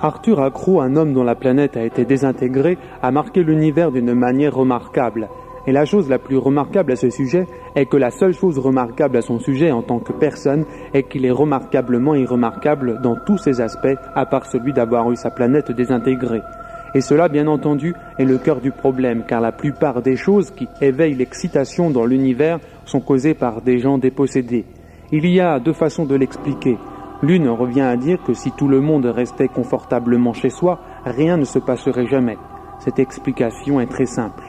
Arthur Accro, un homme dont la planète a été désintégrée, a marqué l'univers d'une manière remarquable. Et la chose la plus remarquable à ce sujet est que la seule chose remarquable à son sujet en tant que personne est qu'il est remarquablement irremarquable dans tous ses aspects, à part celui d'avoir eu sa planète désintégrée. Et cela, bien entendu, est le cœur du problème, car la plupart des choses qui éveillent l'excitation dans l'univers sont causées par des gens dépossédés. Il y a deux façons de l'expliquer. L'une revient à dire que si tout le monde restait confortablement chez soi, rien ne se passerait jamais. Cette explication est très simple.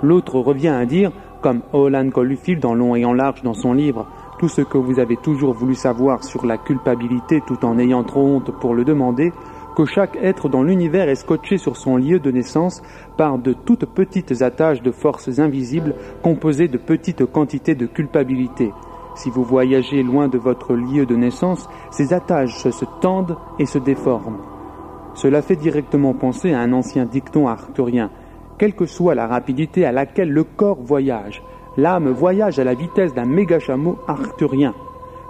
L'autre revient à dire, comme Olan Caulfield en long et en large dans son livre « Tout ce que vous avez toujours voulu savoir sur la culpabilité tout en ayant trop honte pour le demander », que chaque être dans l'univers est scotché sur son lieu de naissance par de toutes petites attaches de forces invisibles composées de petites quantités de culpabilité. Si vous voyagez loin de votre lieu de naissance, ces attaches se tendent et se déforment. Cela fait directement penser à un ancien dicton arthurien. Quelle que soit la rapidité à laquelle le corps voyage, l'âme voyage à la vitesse d'un méga-chameau arthurien.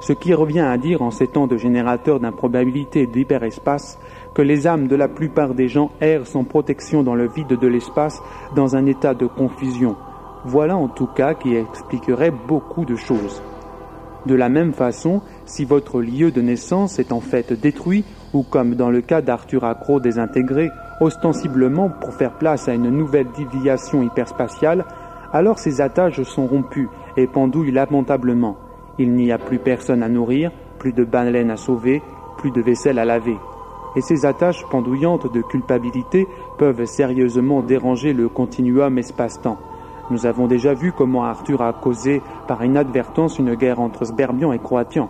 Ce qui revient à dire, en ces temps de générateurs d'improbabilité et d'hyperespace, que les âmes de la plupart des gens errent sans protection dans le vide de l'espace, dans un état de confusion. Voilà en tout cas qui expliquerait beaucoup de choses. De la même façon, si votre lieu de naissance est en fait détruit, ou comme dans le cas d'Arthur Accro désintégré, ostensiblement pour faire place à une nouvelle déviation hyperspatiale, alors ces attaches sont rompues et pendouillent lamentablement. Il n'y a plus personne à nourrir, plus de baleines à sauver, plus de vaisselle à laver. Et ces attaches pendouillantes de culpabilité peuvent sérieusement déranger le continuum espace-temps. Nous avons déjà vu comment Arthur a causé par inadvertance une guerre entre Sberbians et Croatians.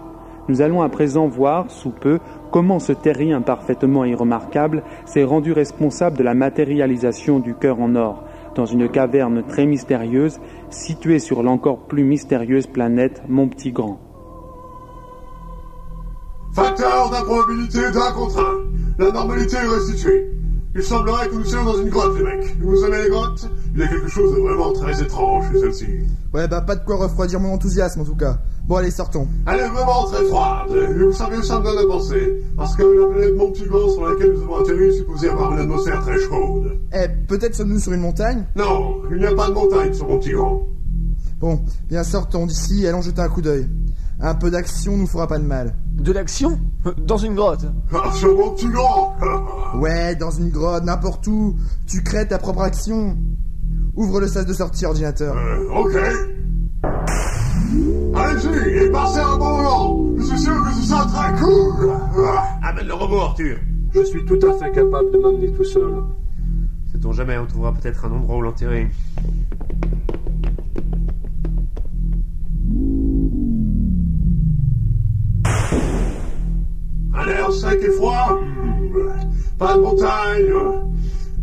Nous allons à présent voir, sous peu, comment ce terrien parfaitement irremarquable s'est rendu responsable de la matérialisation du cœur en or, dans une caverne très mystérieuse, située sur l'encore plus mystérieuse planète Mon-Petit-Grand. Facteur d'improbabilité d'un contre un. La normalité est restituée. Il semblerait que nous soyons dans une grotte, les mecs. Vous aimez les grottes? Il y a quelque chose de vraiment très étrange chez celle-ci. Ouais, bah pas de quoi refroidir mon enthousiasme en tout cas. Bon allez, sortons. Elle est vraiment très froide. Et vous savez où ça me donne à penser? Parce que la planète Mon-Petit-Grand sur laquelle nous avons atterri est supposée avoir une atmosphère très chaude. Eh, peut-être sommes-nous sur une montagne? Non, il n'y a pas de montagne sur Mon-Petit-Grand. Bon, bien sortons d'ici et allons jeter un coup d'œil. Un peu d'action nous fera pas de mal. De l'action? Dans une grotte? Ah, sur Mon-Petit-Grand. Ouais, dans une grotte, n'importe où. Tu crées ta propre action. Ouvre le sas de sortie, ordinateur. Ok. Allez-y, et passez un bon moment. Je suis sûr que ce sera très cool. Amène le robot, Arthur. Je suis tout à fait capable de m'amener tout seul. Sait-on jamais, on trouvera peut-être un endroit où l'enterrer. Un air sec et froid. Pas de montagne.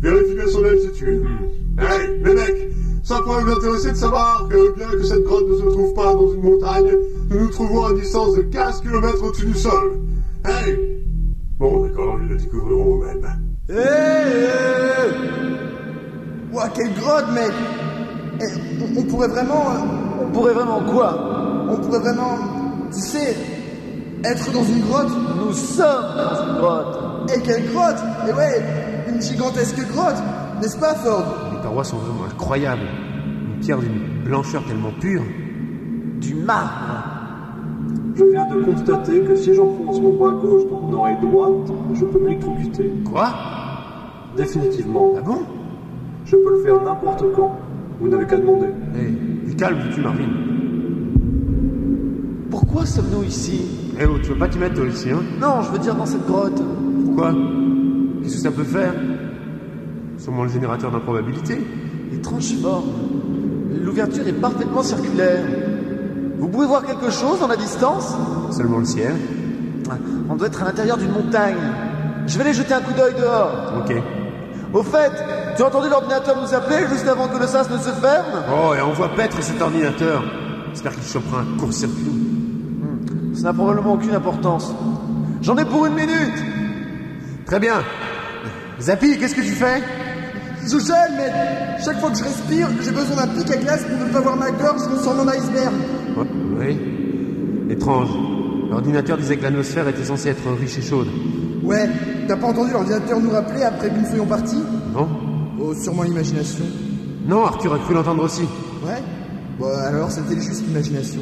Vérification d'altitude. Hey, les mecs, ça pourrait vous intéresser de savoir que bien que cette grotte ne se trouve pas dans une montagne, nous nous trouvons à une distance de 15 km au-dessus du sol. Hey! Bon, d'accord, ils le découvriront vous-même. Ouah, quelle grotte, mec! On pourrait vraiment... On pourrait vraiment quoi? On pourrait vraiment... Tu sais... Être dans une grotte? Nous sommes dans une grotte! Et quelle grotte! Et ouais, une gigantesque grotte! N'est-ce pas, Ford? Les parois sont vraiment incroyables. Une pierre d'une blancheur tellement pure. Du marbre! Je viens de constater que si j'enfonce mon bras gauche dans mon oreille droite, je peux m'électrocuter. Quoi? Définitivement. Ah bon? Je peux le faire n'importe quand. Vous n'avez qu'à demander. Hey, calme-tu, Marvin. Pourquoi sommes-nous ici? Eh oh, tu veux pas t'y mettre toi ici, hein? Non, je veux dire dans cette grotte. Pourquoi? Qu'est-ce que ça peut faire? Sûrement le générateur d'improbabilité. Étrange forme. L'ouverture est parfaitement circulaire. Vous pouvez voir quelque chose dans la distance? Seulement le ciel. On doit être à l'intérieur d'une montagne. Je vais aller jeter un coup d'œil dehors. Ok. Au fait, tu as entendu l'ordinateur nous appeler juste avant que le sas ne se ferme? Oh, et on voit paître cet ordinateur. J'espère qu'il chopera un court-circuit. Ça n'a probablement aucune importance. J'en ai pour 1 minute. Très bien. Zappy, qu'est-ce que tu fais? Je gèle, mec. Chaque fois que je respire, j'ai besoin d'un pic à glace pour ne pas voir ma gorge transformer en iceberg. Oui. Étrange. L'ordinateur disait que l'atmosphère était censée être riche et chaude. Ouais, t'as pas entendu l'ordinateur nous rappeler après que nous soyons partis? Non? Oh, sûrement l'imagination. Non, Arthur a cru l'entendre aussi. Ouais? Bon, alors c'était juste l'imagination.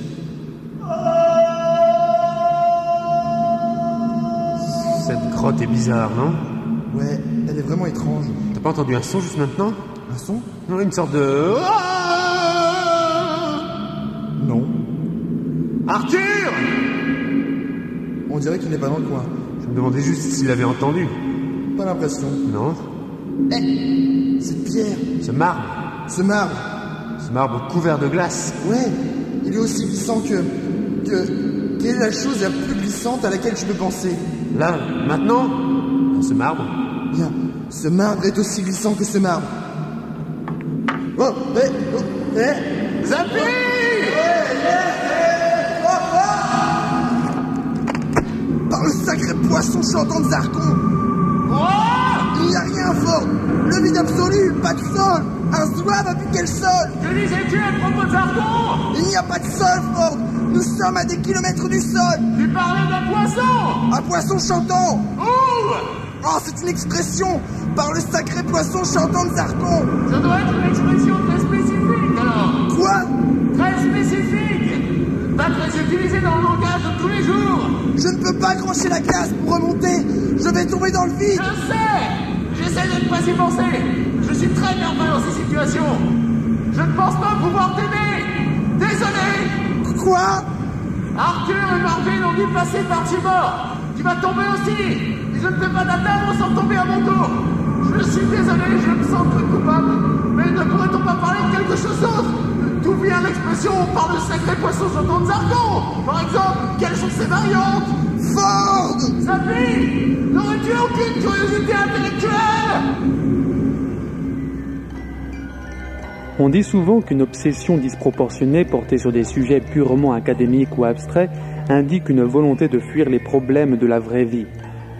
Cette grotte est bizarre, non? Ouais, elle est vraiment étrange. T'as pas entendu un son juste maintenant? Un son? Non, une sorte de... Non. Arthur! On dirait qu'il n'est pas dans le coin. Je me demandais juste s'il avait entendu. Pas l'impression. Non? Eh, cette pierre, Ce marbre. ce marbre. Ce marbre couvert de glace. Ouais, il est aussi glissant que... Quelle est la chose la plus glissante à laquelle je peux penser? Là, maintenant? Dans ce marbre? Bien, ce marbre est aussi glissant que ce marbre. Oh, Zappy! Par le sacré poisson chantant de Zarkon! Il n'y a rien, Ford! Le vide absolu, pas de sol! Un zouave a piqué le sol! Que disais-tu à propos de Zarkon? Il n'y a pas de sol, Ford! Nous sommes à des kilomètres du sol! Tu parlais d'un poisson! Un poisson chantant! Où? Oh, c'est une expression! Par le sacré poisson chantant de Zarkon! Ça doit être une expression très spécifique alors! Quoi? Très spécifique! Pas très utilisée dans le langage de tous les jours! Je ne peux pas accrocher la glace pour remonter! Je vais tomber dans le vide! Je sais! J'essaie de ne pas y penser! Je suis très nerveux dans ces situations! Je ne pense pas pouvoir t'aider! Désolé! Quoi? Arthur et Marvin ont dû passer par Timor! Tu vas tomber aussi! Et je ne peux pas t'atteindre sans tomber à mon tour! Je suis désolé, je me sens très coupable! Mais ne pourrait-on pas parler de quelque chose d'autre? D'où vient l'expression « par le sacré poisson chantant de Zarkon » Par exemple, quelles sont ses variantes? Ford! Zappy! N'aurais-tu aucune curiosité intellectuelle? On dit souvent qu'une obsession disproportionnée portée sur des sujets purement académiques ou abstraits indique une volonté de fuir les problèmes de la vraie vie.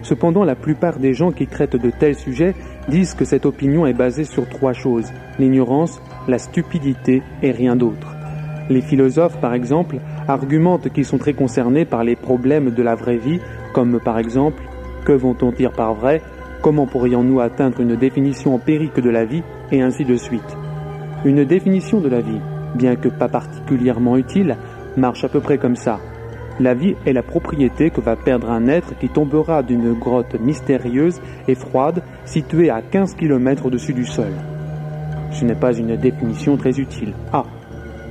Cependant, la plupart des gens qui traitent de tels sujets disent que cette opinion est basée sur trois choses: l'ignorance, la stupidité et rien d'autre. Les philosophes, par exemple, argumentent qu'ils sont très concernés par les problèmes de la vraie vie, comme par exemple « que vont-on dire par vrai ? Comment pourrions-nous atteindre une définition empirique de la vie ?» et ainsi de suite. Une définition de la vie, bien que pas particulièrement utile, marche à peu près comme ça. La vie est la propriété que va perdre un être qui tombera d'une grotte mystérieuse et froide située à 15 km au-dessus du sol. Ce n'est pas une définition très utile. A.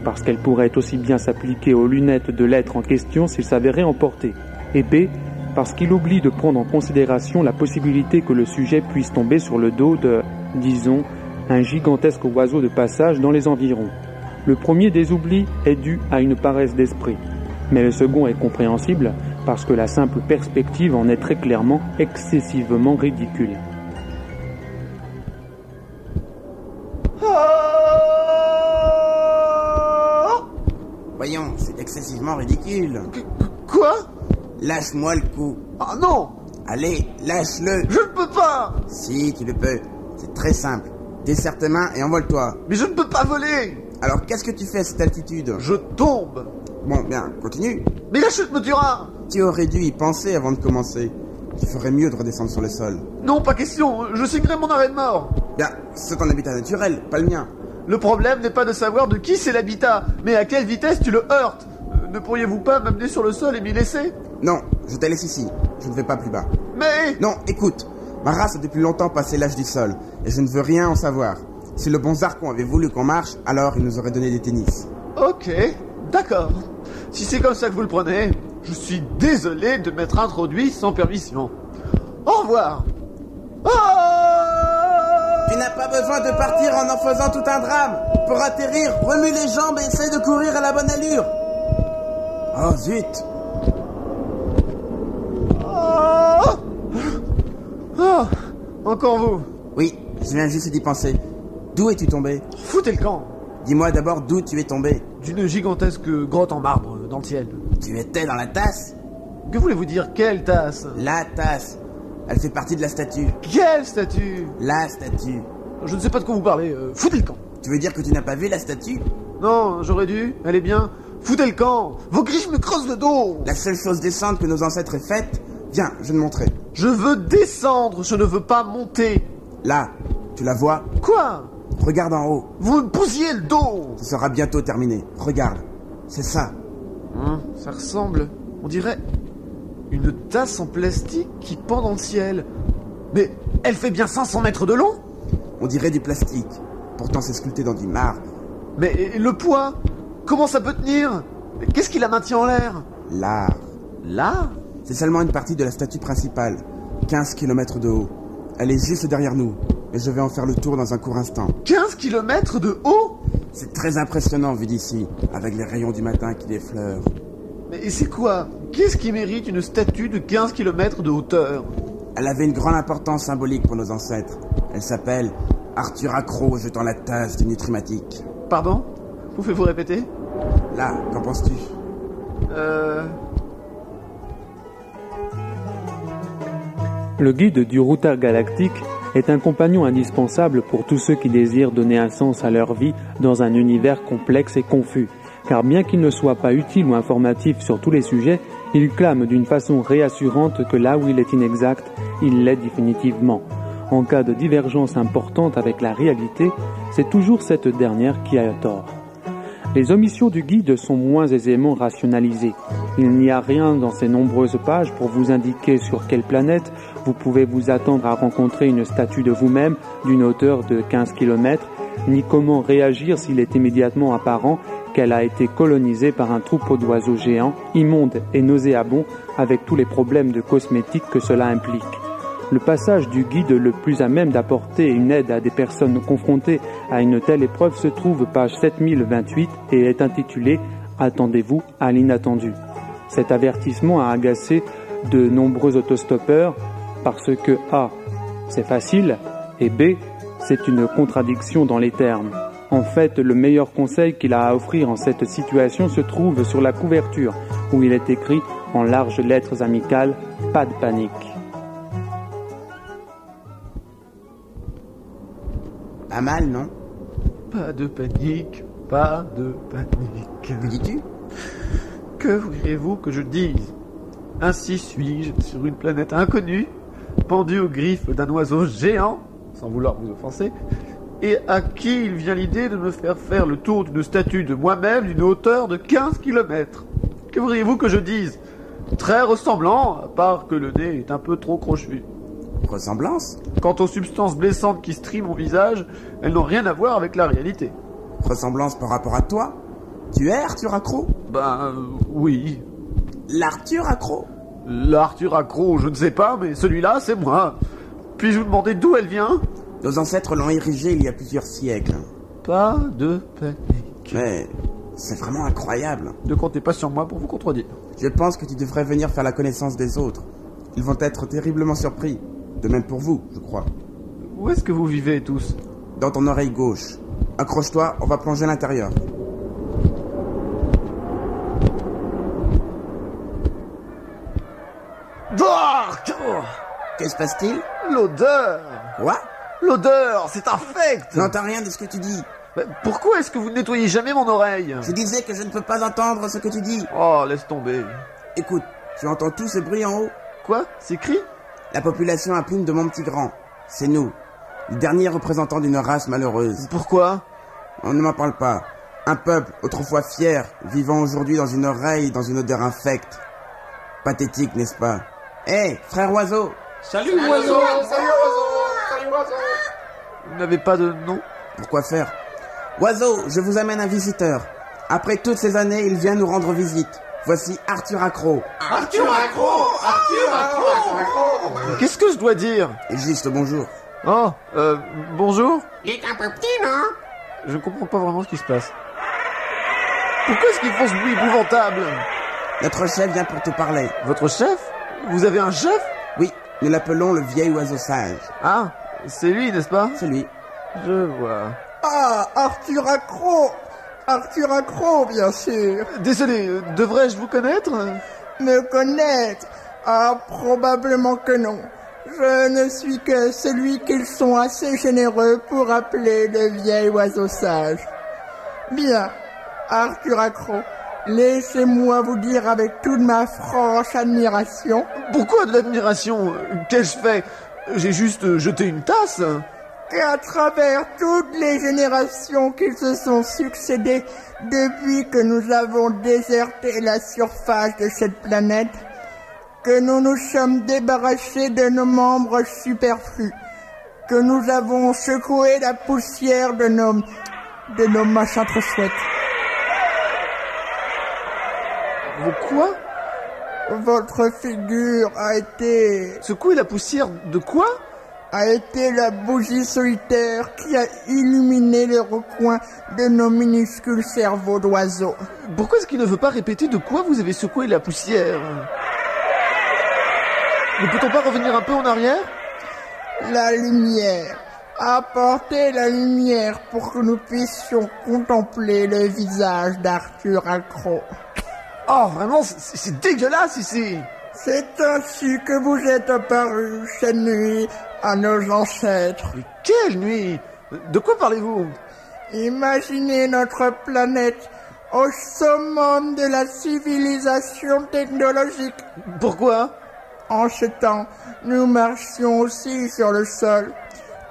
Parce qu'elle pourrait aussi bien s'appliquer aux lunettes de l'être en question s'il s'avérait emporté. Et B. Parce qu'il oublie de prendre en considération la possibilité que le sujet puisse tomber sur le dos de, disons, un gigantesque oiseau de passage dans les environs. Le premier des oublis est dû à une paresse d'esprit. Mais le second est compréhensible parce que la simple perspective en est très clairement excessivement ridicule. Voyons, c'est excessivement ridicule. Quoi? Lâche-moi le coup. Ah non! Allez, lâche-le. Je ne peux pas! Si, tu le peux. C'est très simple. Desserre tes mains et envole-toi. Mais je ne peux pas voler! Alors, qu'est-ce que tu fais à cette altitude? Je tombe! Bon, bien, continue. Mais la chute me tuera! Tu aurais dû y penser avant de commencer. Tu ferais mieux de redescendre sur le sol. Non, pas question, je signerai mon arrêt de mort. Bien, c'est ton habitat naturel, pas le mien. Le problème n'est pas de savoir de qui c'est l'habitat, mais à quelle vitesse tu le heurtes. Ne pourriez-vous pas m'amener sur le sol et m'y laisser? Non, je te laisse ici. Je ne vais pas plus bas. Mais... Non, écoute. Ma race a depuis longtemps passé l'âge du sol, et je ne veux rien en savoir. Si le bon Zarkon avait voulu qu'on marche, alors il nous aurait donné des tennis. Ok, d'accord. Si c'est comme ça que vous le prenez, je suis désolé de m'être introduit sans permission. Au revoir. Tu n'as pas besoin de partir en faisant tout un drame. Pour atterrir, remue les jambes et essaie de courir à la bonne allure. Oh zut. Encore vous. Oui, je viens juste d'y penser. D'où es-tu tombé? Foutez le camp. Dis-moi d'abord d'où tu es tombé. D'une gigantesque grotte en marbre dans le ciel. Tu étais dans la tasse? Que voulez-vous dire, quelle tasse? La tasse. Elle fait partie de la statue. Quelle statue? La statue. Je ne sais pas de quoi vous parlez. Foutez le camp. Tu veux dire que tu n'as pas vu la statue? Non, j'aurais dû. Elle est bien. Foutez le camp. Vos griffes me creusent le dos. La seule chose décente que nos ancêtres aient faite, viens, je vais te montrer. Je veux descendre, je ne veux pas monter. Là, tu la vois? Quoi? Regarde en haut. Vous me bousillez le dos. Ce sera bientôt terminé. Regarde, c'est ça. Ça ressemble, on dirait, une tasse en plastique qui pend dans le ciel. Mais elle fait bien 500 mètres de long. On dirait du plastique. Pourtant, c'est sculpté dans du marbre. Mais le poids, comment ça peut tenir? Qu'est-ce qui la maintient en l'air? L'art. L'art? C'est seulement une partie de la statue principale. 15 km de haut. Elle est juste derrière nous. Et je vais en faire le tour dans un court instant. 15 km de haut? C'est très impressionnant vu d'ici, avec les rayons du matin qui l'effleurent. Mais c'est quoi? Qu'est-ce qui mérite une statue de 15 km de hauteur? Elle avait une grande importance symbolique pour nos ancêtres. Elle s'appelle Arthur Accro jetant la tasse du nutrimatique. Pardon? Pouvez-vous répéter? Là, qu'en penses-tu? Le guide du routeur galactique est un compagnon indispensable pour tous ceux qui désirent donner un sens à leur vie dans un univers complexe et confus. Car bien qu'il ne soit pas utile ou informatif sur tous les sujets, il clame d'une façon réassurante que là où il est inexact, il l'est définitivement. En cas de divergence importante avec la réalité, c'est toujours cette dernière qui a tort. Les omissions du guide sont moins aisément rationalisées. Il n'y a rien dans ces nombreuses pages pour vous indiquer sur quelle planète vous pouvez vous attendre à rencontrer une statue de vous-même d'une hauteur de 15 km, ni comment réagir s'il est immédiatement apparent qu'elle a été colonisée par un troupeau d'oiseaux géants, immondes et nauséabonds, avec tous les problèmes de cosmétique que cela implique. Le passage du guide le plus à même d'apporter une aide à des personnes confrontées à une telle épreuve se trouve page 7028 et est intitulé « Attendez-vous à l'inattendu ». Cet avertissement a agacé de nombreux autostoppeurs parce que A. c'est facile et B. c'est une contradiction dans les termes. En fait, le meilleur conseil qu'il a à offrir en cette situation se trouve sur la couverture où il est écrit en larges lettres amicales « Pas de panique ». Pas mal, non? Pas de panique, pas de panique. Que dis-tu? Que voudriez-vous que je dise? Ainsi suis-je sur une planète inconnue, pendu aux griffes d'un oiseau géant, sans vouloir vous offenser, et à qui il vient l'idée de me faire faire le tour d'une statue de moi-même d'une hauteur de 15 km. Que voudriez-vous que je dise? Très ressemblant, à part que le nez est un peu trop crochu. Ressemblance? Quant aux substances blessantes qui strient mon visage, elles n'ont rien à voir avec la réalité. Ressemblance par rapport à toi? Tu es Arthur Accro? Oui. L'Arthur Accro? L'Arthur Accro, je ne sais pas, mais celui-là, c'est moi. Puis-je vous demander d'où elle vient? Nos ancêtres l'ont érigée il y a plusieurs siècles. Pas de panique. Mais c'est vraiment incroyable. Ne comptez pas sur moi pour vous contredire. Je pense que tu devrais venir faire la connaissance des autres. Ils vont être terriblement surpris. De même pour vous, je crois. Où est-ce que vous vivez tous? Dans ton oreille gauche. Accroche-toi, on va plonger à l'intérieur. Que se passe-t-il? L'odeur! Quoi? L'odeur, c'est infect! Je n'entends rien de ce que tu dis. Mais pourquoi est-ce que vous ne nettoyez jamais mon oreille? Je disais que je ne peux pas entendre ce que tu dis. Oh, laisse tomber. Écoute, tu entends tout ce bruit en haut? Quoi? C'est cri? La population imprime de mon petit grand. C'est nous. Les derniers représentants d'une race malheureuse. Pourquoi? On ne m'en parle pas. Un peuple autrefois fier, vivant aujourd'hui dans une oreille, dans une odeur infecte. Pathétique, n'est-ce pas? Hé, frère oiseau! Salut oiseau! Salut oiseau! Vous n'avez pas de nom? Pourquoi faire? Oiseau, je vous amène un visiteur. Après toutes ces années, il vient nous rendre visite. Voici Arthur Accro. Arthur Accro! Arthur Accro! Qu'est-ce que je dois dire? Et juste bonjour. Oh, bonjour? Il est un peu petit, non? Je ne comprends pas vraiment ce qui se passe. Pourquoi est-ce qu'ils font ce bruit épouvantable? Notre chef vient pour te parler. Votre chef? Vous avez un chef? Oui, nous l'appelons le vieil oiseau sage. Ah, c'est lui, n'est-ce pas? C'est lui. Je vois. Ah, Arthur Accro! Arthur Accro, bien sûr. Désolé, devrais-je vous connaître? Me connaître? Ah, probablement que non. Je ne suis que celui qu'ils sont assez généreux pour appeler le vieil oiseau sage. Bien, Arthur Accro, laissez-moi vous dire avec toute ma franche admiration... Pourquoi de l'admiration? Qu'ai-je fait? J'ai juste jeté une tasse. Et à travers toutes les générations qui se sont succédées depuis que nous avons déserté la surface de cette planète, que nous nous sommes débarrassés de nos membres superflus, que nous avons secoué la poussière de nos machins trop chouettes. Vous quoi? Votre figure a été... Secouer la poussière de quoi? A été la bougie solitaire qui a illuminé les recoins de nos minuscules cerveaux d'oiseaux. Pourquoi est-ce qu'il ne veut pas répéter de quoi vous avez secoué la poussière? Ne peut-on pas revenir un peu en arrière? La lumière. Apportez la lumière pour que nous puissions contempler le visage d'Arthur Accro. Oh, vraiment, c'est dégueulasse ici! C'est ainsi que vous êtes apparu cette nuit à nos ancêtres. Mais quelle nuit? De quoi parlez-vous? Imaginez notre planète au summum de la civilisation technologique. Pourquoi? En ce temps, nous marchions aussi sur le sol,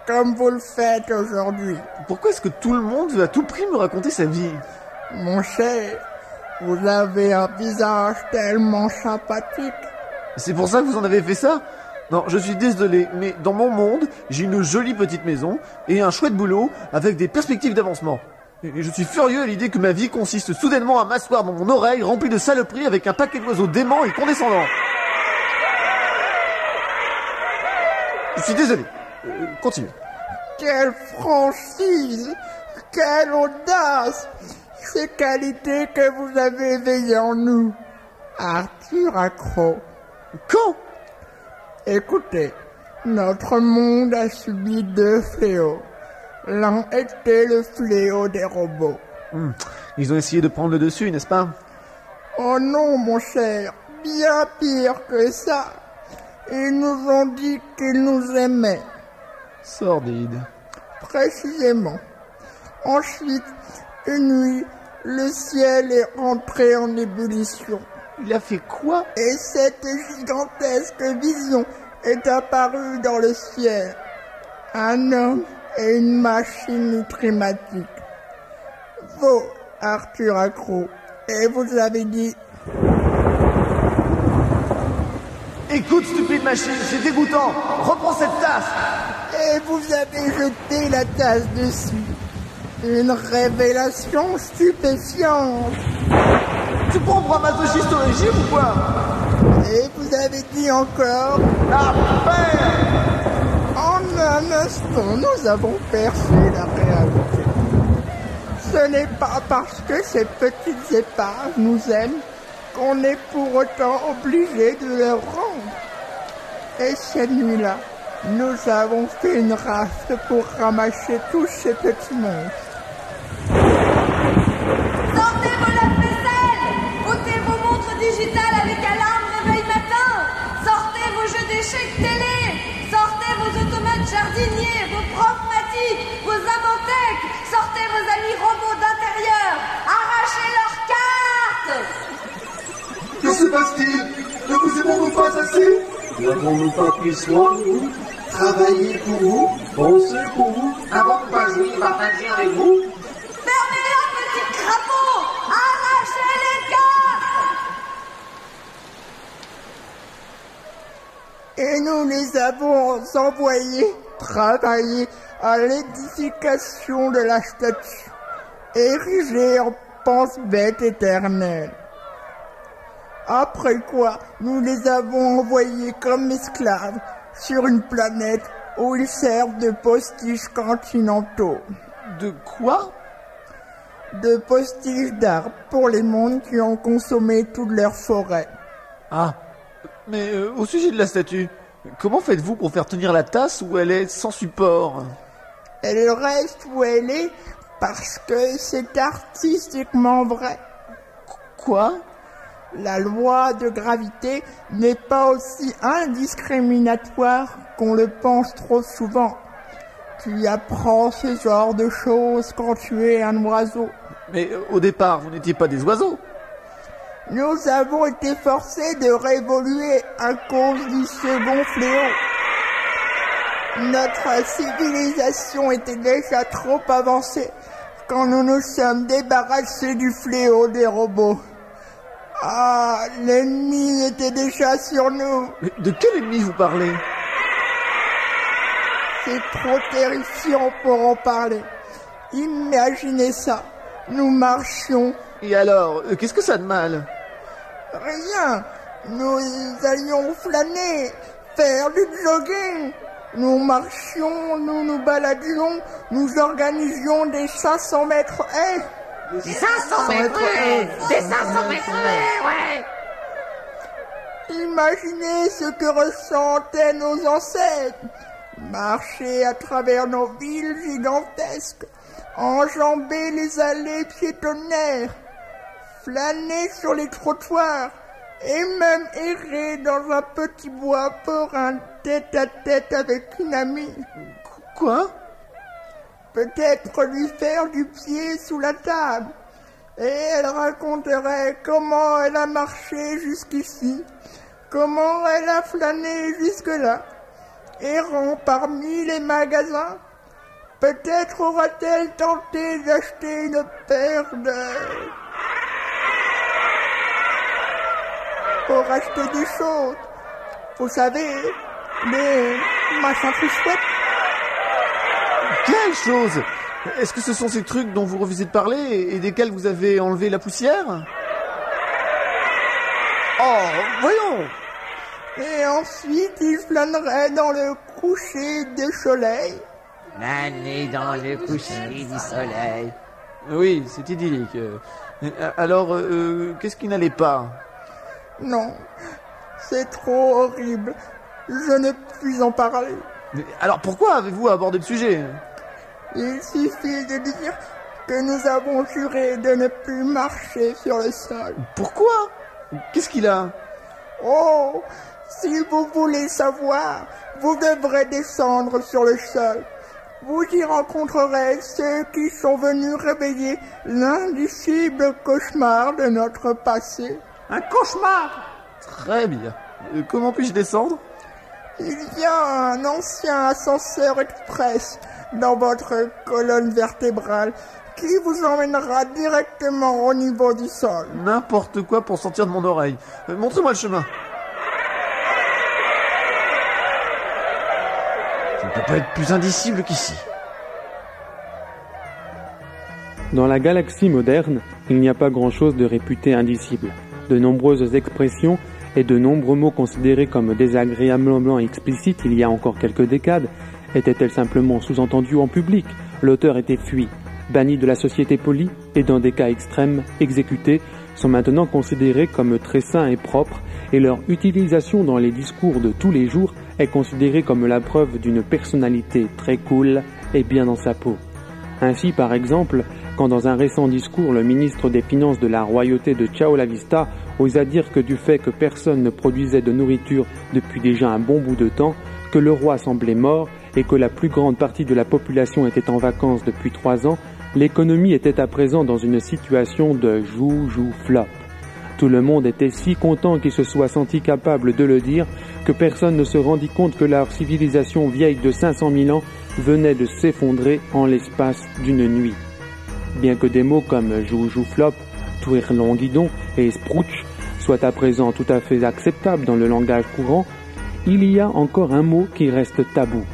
comme vous le faites aujourd'hui. Pourquoi est-ce que tout le monde veut à tout prix me raconter sa vie? Mon cher, vous avez un visage tellement sympathique. C'est pour ça que vous en avez fait ça? Non, je suis désolé, mais dans mon monde, j'ai une jolie petite maison et un chouette boulot avec des perspectives d'avancement. Et je suis furieux à l'idée que ma vie consiste soudainement à m'asseoir dans mon oreille remplie de saloperies avec un paquet d'oiseaux déments et condescendants. Je suis désolé. Continue. Quelle franchise! Quelle audace! Ces qualités que vous avez éveillées en nous. Arthur Accro. Quand? Écoutez, notre monde a subi 2 fléaux. L'un était le fléau des robots. Ils ont essayé de prendre le dessus, n'est-ce pas? Oh non, mon cher, bien pire que ça. Ils nous ont dit qu'ils nous aimaient. Sordide. Précisément. Ensuite, une nuit, le ciel est entré en ébullition. Il a fait quoi? Et cette gigantesque vision est apparue dans le ciel. Un homme et une machine nutrimatique. Vous, Arthur Accro, et vous avez dit... Écoute, stupide machine, c'est dégoûtant. Reprends cette tasse. Et vous avez jeté la tasse dessus. Une révélation stupéfiante. Tu prends pour un masochiste au régime ou quoi? Et vous avez dit encore... La paix! En un instant, nous avons perçu la réalité. Ce n'est pas parce que ces petites épaves nous aiment qu'on est pour autant obligé de leur rendre. Et cette nuit-là, nous avons fait une rafle pour ramasser tous ces petits monstres. Sortez vos lave-vaisselle! Ôtez vos montres digitales avec alarme réveil matin! Sortez vos jeux d'échecs télé! Sortez vos automates jardiniers, vos profmatiques, vos amantèques! Sortez vos amis robots d'intérieur! Arrachez leurs cartes! Que se passe-t-il? Ne vous aimons-nous pas assez? N'avons-nous pas pris soin de vous? Travaillé pour vous? Pensé pour vous? Avant de pas jouer, partager avec vous? Fermez-la, petit crapaud! Arrachez les cartes! Et nous les avons envoyés travailler à l'édification de la statue, érigée en pense-bête éternelle. Après quoi, nous les avons envoyés comme esclaves sur une planète où ils servent de postiches continentaux. De quoi? De postiches d'arbres pour les mondes qui ont consommé toute leur forêt. Ah, mais au sujet de la statue, comment faites-vous pour faire tenir la tasse où elle est sans support? Elle reste où elle est parce que c'est artistiquement vrai. Quoi? La loi de gravité n'est pas aussi indiscriminatoire qu'on le pense trop souvent. Tu apprends ce genre de choses quand tu es un oiseau. Mais au départ, vous n'étiez pas des oiseaux. Nous avons été forcés de révoluer à cause du second fléau. Notre civilisation était déjà trop avancée quand nous nous sommes débarrassés du fléau des robots. Ah, l'ennemi était déjà sur nous. Mais de quel ennemi vous parlez? C'est trop terrifiant pour en parler. Imaginez ça. Nous marchions. Et alors, qu'est-ce que ça de mal? Rien. Nous allions flâner, faire du jogging. Nous marchions, nous nous baladions, nous organisions des 500 mètres haies. Des 500 mètres haies. Des 500 mètres haies, ouais. Imaginez ce que ressentaient nos ancêtres. Marcher à travers nos villes gigantesques, enjamber les allées piétonnières, flâner sur les trottoirs et même errer dans un petit bois pour un tête-à-tête avec une amie. Quoi? Peut-être lui faire du pied sous la table. Et elle raconterait comment elle a marché jusqu'ici, comment elle a flâné jusque-là, errant parmi les magasins. Peut-être aura-t-elle tenté d'acheter une paire de... pour acheter des choses. Vous savez, des machins tout chouettes. Quelle chose? Est-ce que ce sont ces trucs dont vous refusez de parler et desquels vous avez enlevé la poussière? Oh, voyons! Et ensuite, il flânerait dans le coucher du soleil. Flâner dans le coucher du soleil. Oui, c'est idyllique. Alors, qu'est-ce qui n'allait pas? Non, c'est trop horrible. Je ne puis en parler. Mais alors pourquoi avez-vous abordé le sujet? Il suffit de dire que nous avons juré de ne plus marcher sur le sol. Pourquoi? Qu'est-ce qu'il a? Oh, si vous voulez savoir, vous devrez descendre sur le sol. Vous y rencontrerez ceux qui sont venus réveiller l'indicible cauchemar de notre passé. Un cauchemar! Très bien. Comment puis-je descendre? Il y a un ancien ascenseur express dans votre colonne vertébrale qui vous emmènera directement au niveau du sol. N'importe quoi pour sortir de mon oreille. Montrez-moi le chemin. Ça ne peut pas être plus indicible qu'ici. Dans la galaxie moderne, il n'y a pas grand-chose de réputé indicible. De nombreuses expressions et de nombreux mots considérés comme désagréablement explicites il y a encore quelques décades étaient-elles simplement sous-entendues en public. L'auteur était fui, banni de la société polie et dans des cas extrêmes, exécutés, sont maintenant considérés comme très sains et propres et leur utilisation dans les discours de tous les jours est considérée comme la preuve d'une personnalité très cool et bien dans sa peau. Ainsi, par exemple, quand dans un récent discours, le ministre des Finances de la royauté de Ciao la Vista osa dire que du fait que personne ne produisait de nourriture depuis déjà un bon bout de temps, que le roi semblait mort et que la plus grande partie de la population était en vacances depuis 3 ans, l'économie était à présent dans une situation de joue-joue-flop. Tout le monde était si content qu'il se soit senti capable de le dire que personne ne se rendit compte que leur civilisation vieille de 500 000 ans venait de s'effondrer en l'espace d'une nuit. Bien que des mots comme joue-joue-flop, touir-long-guidon et sprouch soient à présent tout à fait acceptables dans le langage courant, il y a encore un mot qui reste tabou.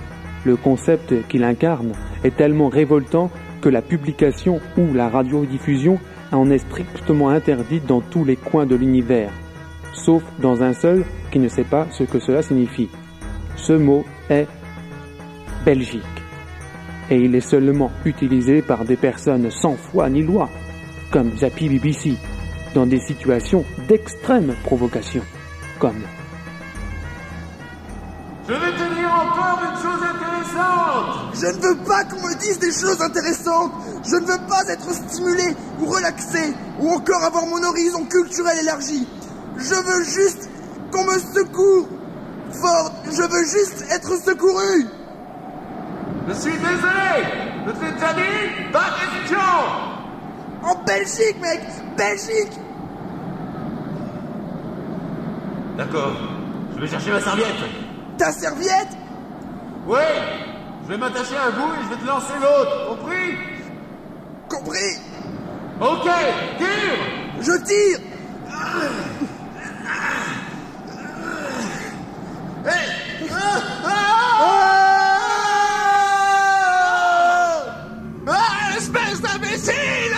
Le concept qu'il incarne est tellement révoltant que la publication ou la radiodiffusion en est strictement interdite dans tous les coins de l'univers, sauf dans un seul qui ne sait pas ce que cela signifie. Ce mot est Belgique. Et il est seulement utilisé par des personnes sans foi ni loi, comme Zappy BBC, dans des situations d'extrême provocation, comme... Je vais te dire encore une chose intéressante! Je ne veux pas qu'on me dise des choses intéressantes. Je ne veux pas être stimulé ou relaxé ou encore avoir mon horizon culturel élargi. Je veux juste qu'on me secoue. Ford, je veux juste être secouru. Je suis désolé! Je t'ai déjà dit, pas question! En Belgique, mec! Belgique! D'accord. Je vais chercher ma serviette. Ta serviette? Oui. Je vais m'attacher à un bout et je vais te lancer l'autre. Compris? Compris? Ok, tire. Je tire. Espèce d'imbécile!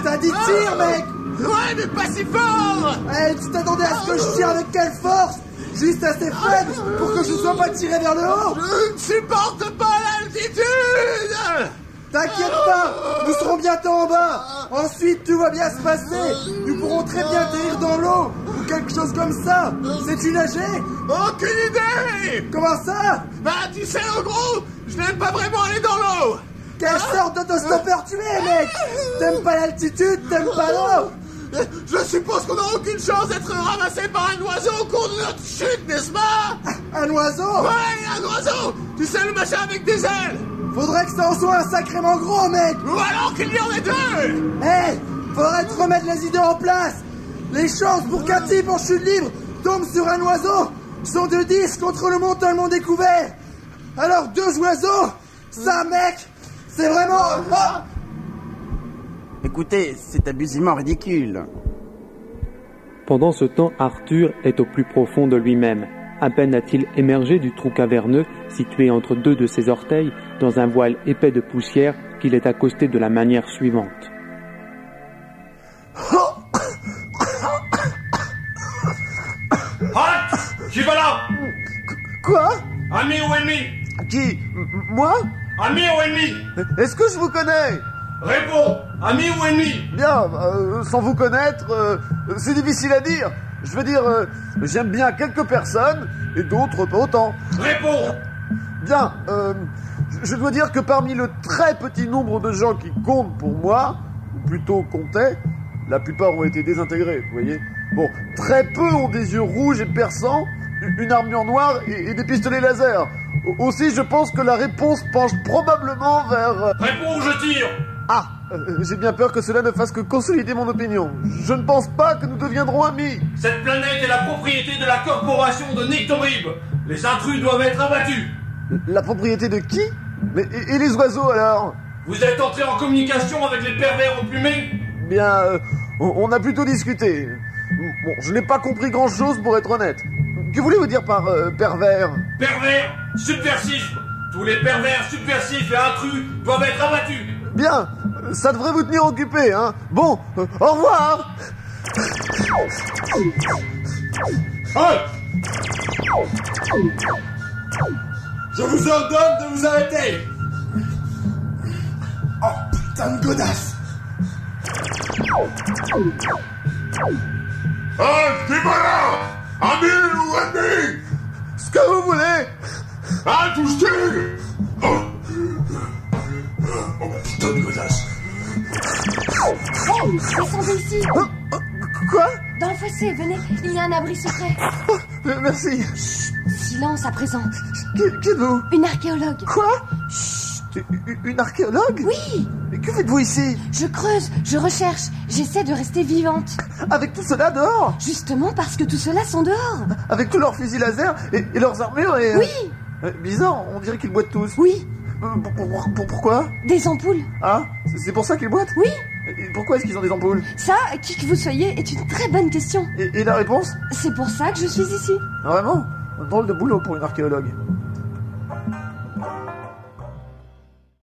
T'as dit tire, mec! Ouais, mais pas si fort! Tu t'attendais à ce que je tire avec quelle force? Juste assez faible pour que je ne sois pas tiré vers le haut? Je ne supporte pas l'altitude! T'inquiète pas, nous serons bientôt en bas. Ensuite, tout va bien se passer. Nous pourrons très bien atterrir dans l'eau ou quelque chose comme ça. Sais-tu nager? Aucune idée! Comment ça? Bah, tu sais, en gros, je n'aime pas vraiment aller dans l'eau! Quelle sorte d'autostoppeur tu es, mec? T'aimes pas l'altitude, t'aimes pas l'eau? Je suppose qu'on n'a aucune chance d'être ramassé par un oiseau au cours de notre chute, n'est-ce pas? Un oiseau? Ouais, un oiseau! Tu sais, le machin avec des ailes! Faudrait que ça en soit un sacrément gros, mec! Ou alors qu'il y en ait deux! Faudrait te remettre les idées en place! Les chances pour qu'un type en chute libre tombe sur un oiseau sont de 10 contre le montant découvert! Alors 2 oiseaux, ça, mec, c'est vraiment... Écoutez, c'est abusivement ridicule. Pendant ce temps, Arthur est au plus profond de lui-même. À peine a-t-il émergé du trou caverneux, situé entre 2 de ses orteils, dans un voile épais de poussière, qu'il est accosté de la manière suivante. Halt! Qui va là? Quoi? Ami ou ennemi? Qui? Moi? Ami ou ennemi? Est-ce que je vous connais? Réponds! Ami ou ennemi? Bien, sans vous connaître, c'est difficile à dire. Je veux dire, j'aime bien quelques personnes et d'autres pas autant. Réponds! Bien, je dois dire que parmi le très petit nombre de gens qui comptent pour moi, ou plutôt comptaient, la plupart ont été désintégrés, vous voyez. Bon, très peu ont des yeux rouges et perçants, une armure noire et des pistolets laser. Aussi, je pense que la réponse penche probablement vers... Réponds ou je tire! Ah, j'ai bien peur que cela ne fasse que consolider mon opinion. Je ne pense pas que nous deviendrons amis. Cette planète est la propriété de la corporation de Nyctorib. Les intrus doivent être abattus. La propriété de qui? Mais et les oiseaux alors? Vous êtes entré en communication avec les pervers emplumés? Bien, on a plutôt discuté. Bon, je n'ai pas compris grand-chose pour être honnête. Que voulez-vous dire par pervers? Pervers, subversif. Tous les pervers, subversifs et intrus doivent être abattus. Bien, ça devrait vous tenir occupé, hein. Bon, au revoir. Halt! Je vous ordonne de vous arrêter! Oh, putain de godasse! Halt! Qui va là? Ami ou ennemi? Ce que vous voulez! Halt ou je tire! Oh, putain de godasse! Hey, descendez ici! Quoi? Dans le fossé, venez, il y a un abri secret. Merci. Silence à présent. Qui êtes-vous? Une archéologue. Quoi? Une archéologue? Oui! Mais que faites-vous ici? Je creuse, je recherche, j'essaie de rester vivante. Avec tout cela dehors? Justement parce que tout cela sont dehors. Avec tous leurs fusils laser et leurs armures et... Oui! Bizarre, on dirait qu'ils boitent tous. Oui! Pourquoi? Des ampoules. Ah, c'est pour ça qu'ils boitent? Oui! Et pourquoi est-ce qu'ils ont des ampoules? Ça, qui que vous soyez, est une très bonne question. Et la réponse? C'est pour ça que je suis ici. Vraiment? Drôle de boulot pour une archéologue.